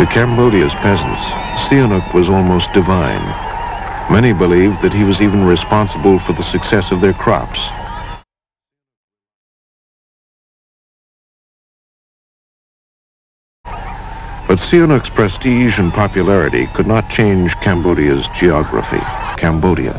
To Cambodia's peasants, Sihanouk was almost divine. Many believed that he was even responsible for the success of their crops. But Sihanouk's prestige and popularity could not change Cambodia's geography. Cambodia.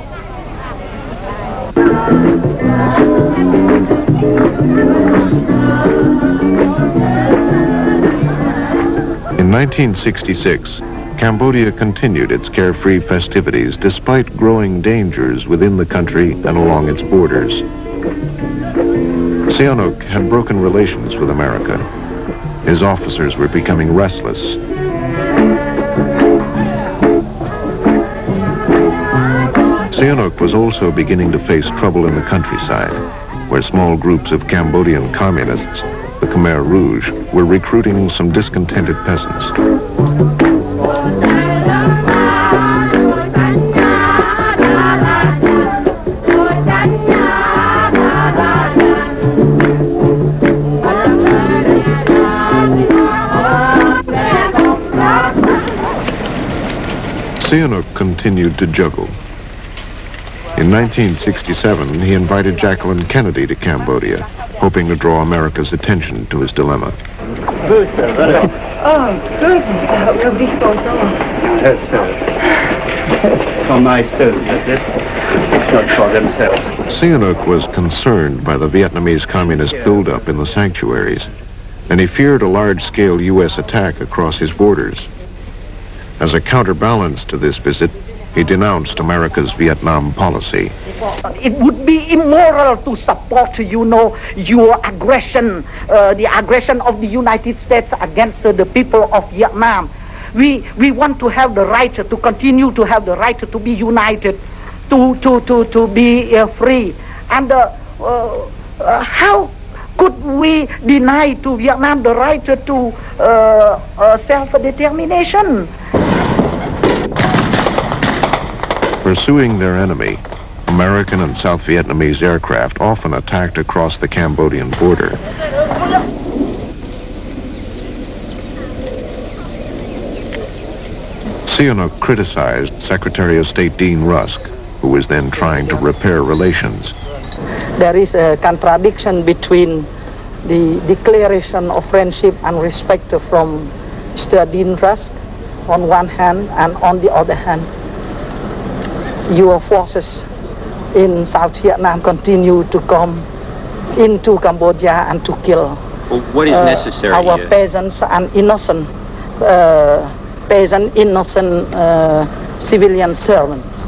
In 1966, Cambodia continued its carefree festivities despite growing dangers within the country and along its borders. Sihanouk had broken relations with America. His officers were becoming restless. Sihanouk was also beginning to face trouble in the countryside, where small groups of Cambodian communists, the Khmer Rouge, were recruiting some discontented peasants. Sihanouk continued to juggle. In 1967, he invited Jacqueline Kennedy to Cambodia, hoping to draw America's attention to his dilemma. Good, sir. Oh, good. We'll be so Yes, sir. So nice, too. It's not for themselves. Sihanouk was concerned by the Vietnamese communist buildup in the sanctuaries, and he feared a large-scale U.S. attack across his borders. As a counterbalance to this visit, he denounced America's Vietnam policy. It would be immoral to support, your aggression, the aggression of the United States against the people of Vietnam. We want to have the right to continue to have the right to be united, to be free. And how could we deny to Vietnam the right to self-determination? Pursuing their enemy, American and South Vietnamese aircraft often attacked across the Cambodian border. Sihanouk criticized Secretary of State Dean Rusk, who was then trying to repair relations. There is a contradiction between the declaration of friendship and respect from Mr. Dean Rusk on one hand, and on the other hand, your forces in South Vietnam continue to come into Cambodia and to kill what is necessary, our peasants and innocent civilian servants.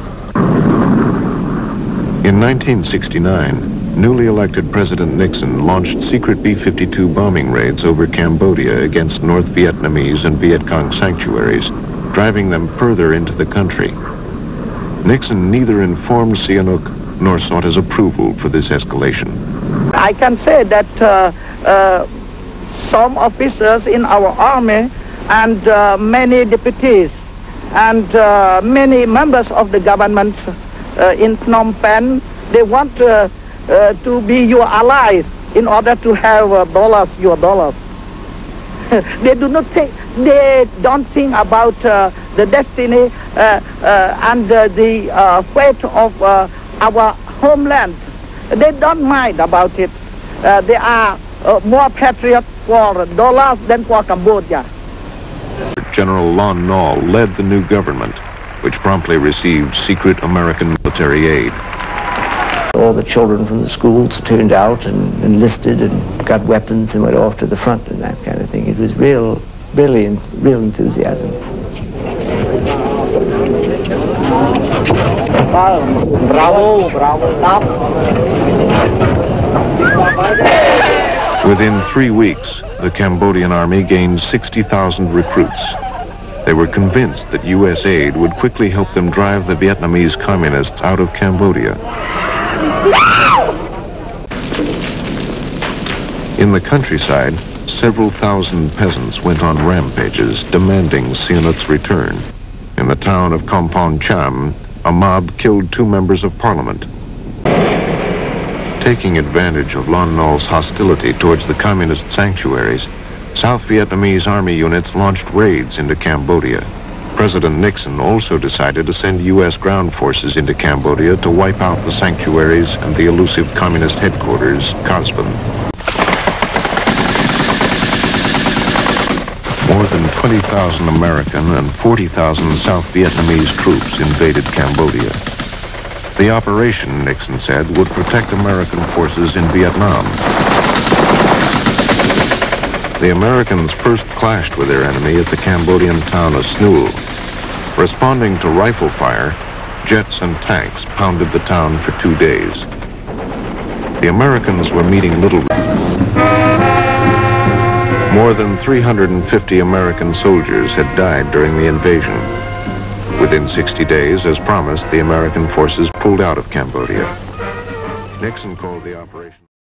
In 1969, newly elected President Nixon launched secret B-52 bombing raids over Cambodia against North Vietnamese and Viet Cong sanctuaries, driving them further into the country. Nixon neither informed Sihanouk nor sought his approval for this escalation. I can say that some officers in our army and many deputies and many members of the government in Phnom Penh, they want to be your allies in order to have your dollars. They don't think about the destiny and the fate of our homeland. They don't mind about it. They are more patriots for dollars than for Cambodia. General Lon Nol led the new government, which promptly received secret American military aid. All the children from the schools turned out and enlisted and got weapons and went off to the front and that kind of thing. It was real enthusiasm. Bravo, bravo. Within 3 weeks, the Cambodian army gained 60,000 recruits. They were convinced that U.S. aid would quickly help them drive the Vietnamese communists out of Cambodia. In the countryside, several thousand peasants went on rampages demanding Sihanouk's return. In the town of Kompong Cham, a mob killed 2 members of parliament. Taking advantage of Lon Nol's hostility towards the communist sanctuaries, South Vietnamese army units launched raids into Cambodia. President Nixon also decided to send U.S. ground forces into Cambodia to wipe out the sanctuaries and the elusive communist headquarters, Cosbin. More than 20,000 American and 40,000 South Vietnamese troops invaded Cambodia. The operation, Nixon said, would protect American forces in Vietnam. The Americans first clashed with their enemy at the Cambodian town of Snool. Responding to rifle fire, jets and tanks pounded the town for 2 days. The Americans were meeting little. More than 350 American soldiers had died during the invasion. Within 60 days, as promised, the American forces pulled out of Cambodia. Nixon called the operation